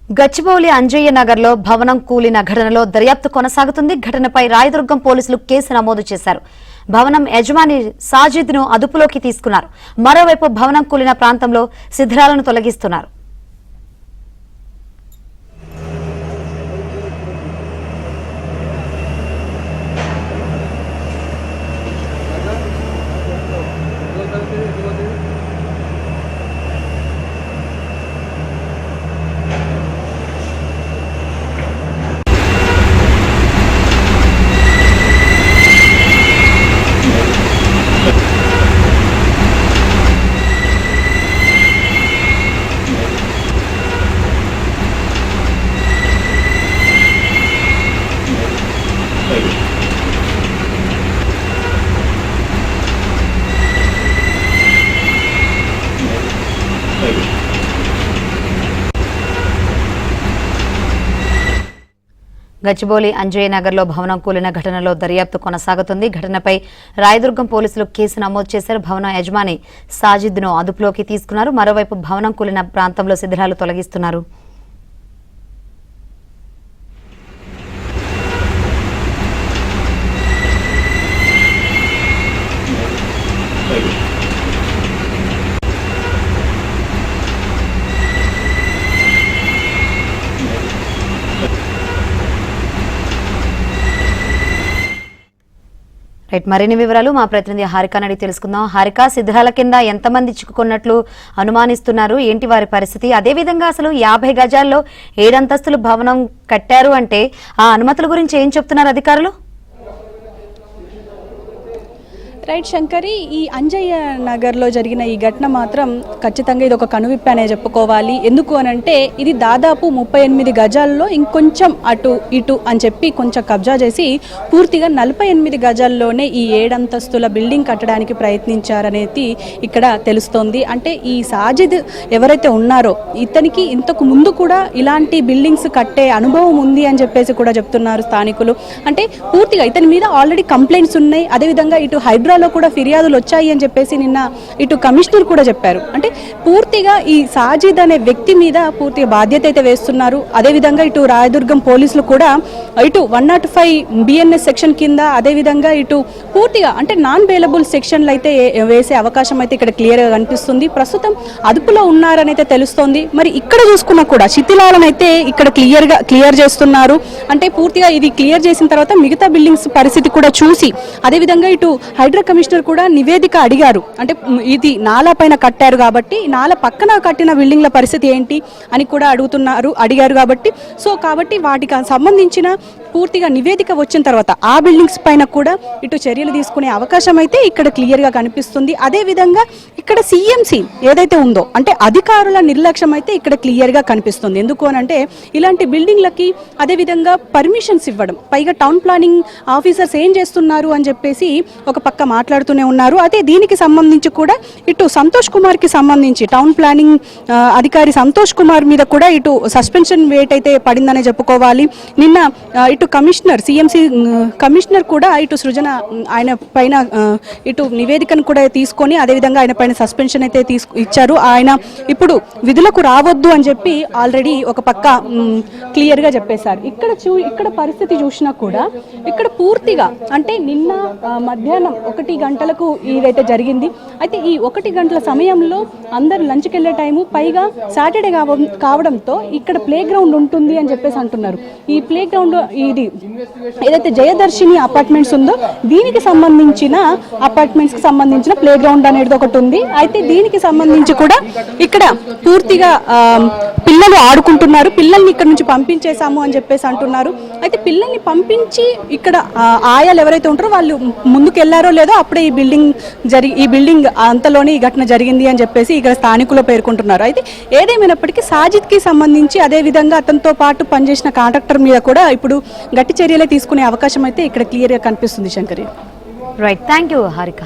గచ్చిబౌలి అంజయ్య నగర్ లో భవనం కూలిన ఘటనలో దర్యాప్తు కొనసాగుతుంది. ఘటనపై రాయదుర్గం పోలీసులు కేసు నమోదు చేశారు. భవనం యజమాని సాజిద్ ను అదుపులోకి తీసుకున్నారు. మరోవైపు భవనం కూలిన ప్రాంతంలో శిథిలాలను తొలగిస్తున్నారు. గచ్చిబౌలి అంజయ్య నగర్ లో భవనం కూలిన ఘటనలో దర్యాప్తు కొనసాగుతుంది. ఘటనపై రాయదుర్గం పోలీసులు కేసు నమోదు చేశారు. భవనం యజమాని సాజిద్ ను అదుపులోకి తీసుకున్నారు. మరోవైపు భవనం కూలిన ప్రాంతంలో శిథిలాలు తొలగిస్తున్నారు. మరిన్ని వివరాలు మా ప్రతినిధి హారిక అడిగి తెలుసుకుందాం. హారిక, శిథిలాల కింద ఎంతమంది చిక్కుకున్నట్లు అనుమానిస్తున్నారు, ఏంటి వారి పరిస్థితి? అదేవిధంగా అసలు 50 గజాల్లో 7 అంతస్తులు భవనం కట్టారు అంటే ఆ అనుమతుల గురించి ఏం చెప్తున్నారు అధికారులు? రైట్ శంకరి, ఈ అంజయ్య నగర్లో జరిగిన ఈ ఘటన మాత్రం ఖచ్చితంగా ఇది ఒక కనువిప్పు అనే చెప్పుకోవాలి. ఎందుకు అనంటే ఇది దాదాపు 38 గజాల్లో ఇంకొంచెం అటు ఇటు అని చెప్పి కొంచెం కబ్జా చేసి పూర్తిగా 48 గజాల్లోనే ఈ 7 అంతస్తుల బిల్డింగ్ కట్టడానికి ప్రయత్నించారనేది ఇక్కడ తెలుస్తోంది. అంటే ఈ సాజిద్ ఎవరైతే ఉన్నారో ఇతనికి ఇంతకు ముందు కూడా ఇలాంటి బిల్డింగ్స్ కట్టే అనుభవం ఉంది అని చెప్పేసి కూడా చెప్తున్నారు స్థానికులు. అంటే పూర్తిగా ఇతని మీద ఆల్రెడీ కంప్లైంట్స్ ఉన్నాయి. అదేవిధంగా ఇటు హైదరాబాద్ కూడా ఫిర్యాదులు వచ్చాయి అని చెప్పేసి నిన్న ఇటు కమిషనర్ కూడా చెప్పారు. అంటే పూర్తిగా ఈ సాజిద్ అనే వ్యక్తి మీద పూర్తిగా బాధ్యత అయితే వేస్తున్నారు. అదేవిధంగా ఇటు రాయదుర్గం పోలీసులు కూడా ఇటు 105 బిఎన్ఎస్ సెక్షన్ కింద అదేవిధంగా ఇటు పూర్తిగా అంటే నాన్ బెయిలబుల్ సెక్షన్లు అయితే వేసే అవకాశం అయితే ఇక్కడ క్లియర్గా కనిపిస్తుంది. ప్రస్తుతం అదుపులో ఉన్నారని అయితే తెలుస్తోంది. మరి ఇక్కడ చూసుకున్నా కూడా శిథిలాలను అయితే ఇక్కడ క్లియర్ చేస్తున్నారు. అంటే పూర్తిగా ఇది క్లియర్ చేసిన తర్వాత మిగతా బిల్డింగ్స్ పరిస్థితి కూడా చూసి అదేవిధంగా ఇటు హైడ్రా కమిషనర్ కూడా నివేదిక అడిగారు. అంటే ఇది నాలా పైన కట్టారు కాబట్టి నాలా పక్కన కట్టిన బిల్డింగ్ల పరిస్థితి ఏంటి అని కూడా అడిగారు కాబట్టి వాటికి సంబంధించిన పూర్తిగా నివేదిక వచ్చిన తర్వాత ఆ బిల్డింగ్స్ పైన కూడా ఇటు చర్యలు తీసుకునే అవకాశం అయితే ఇక్కడ క్లియర్గా కనిపిస్తుంది. అదేవిధంగా ఇక్కడ సిఎంసి ఏదైతే ఉందో అంటే అధికారుల నిర్లక్ష్యం అయితే ఇక్కడ క్లియర్గా కనిపిస్తుంది. ఎందుకు అనంటే ఇలాంటి బిల్డింగ్లకి అదేవిధంగా పర్మిషన్స్ ఇవ్వడం, పైగా టౌన్ ప్లానింగ్ ఆఫీసర్స్ ఏం చేస్తున్నారు అని చెప్పేసి ఒక పక్క మాట్లాడుతూనే ఉన్నారు. అయితే దీనికి సంబంధించి కూడా ఇటు సంతోష్ కుమార్కి సంబంధించి టౌన్ ప్లానింగ్ అధికారి సంతోష్ కుమార్ మీద కూడా ఇటు సస్పెన్షన్ వేట్ అయితే పడిందనే చెప్పుకోవాలి. నిన్న ఇటు కమిషనర్ సిఎంసి కమిషనర్ కూడా ఇటు సృజన ఆయన పైన ఇటు నివేదికను కూడా తీసుకొని అదేవిధంగా ఆయన పైన సస్పెన్షన్ అయితే ఇచ్చారు. ఆయన ఇప్పుడు విధులకు రావద్దు అని చెప్పి ఆల్రెడీ ఒక పక్క క్లియర్గా చెప్పేశారు. ఇక్కడ పరిస్థితి చూసినా కూడా ఇక్కడ పూర్తిగా అంటే నిన్న మధ్యాహ్నం 1 గంటలకు ఇదైతే జరిగింది. అయితే ఈ 1 గంటల సమయంలో అందరు లంచ్కి వెళ్ళే టైము, పైగా సాటర్డే కావడంతో ఇక్కడ ప్లే గ్రౌండ్ ఉంటుంది అని చెప్పేసి అంటున్నారు. ఈ ప్లే గ్రౌండ్ ఇది ఏదైతే జయదర్శిని అపార్ట్మెంట్స్ ఉందో దీనికి సంబంధించిన అపార్ట్మెంట్స్ కి సంబంధించిన ప్లే గ్రౌండ్ అనేది ఒకటి ఉంది. అయితే దీనికి సంబంధించి కూడా ఇక్కడ పూర్తిగా పిల్లలు ఆడుకుంటున్నారు. పిల్లల్ని ఇక్కడ నుంచి పంపించేశాము అని చెప్పేసి అంటున్నారు. అయితే పిల్లల్ని పంపించి ఇక్కడ ఆయాలు ఎవరైతే ఉంటారో వాళ్ళు ముందుకు వెళ్లారో లేదో అప్పుడే ఈ బిల్డింగ్ అంతలోనే ఈ ఘటన జరిగింది అని చెప్పేసి ఇక్కడ స్థానికులు పేర్కొంటున్నారు. అయితే ఏదేమైనప్పటికీ సాజిద్ కి సంబంధించి అదేవిధంగా అతనితో పాటు పనిచేసిన కాంట్రాక్టర్ మీద కూడా ఇప్పుడు గట్టి చర్యలే తీసుకునే అవకాశం అయితే ఇక్కడ క్లియర్గా కనిపిస్తుంది. Shankari, right, thank you Harika.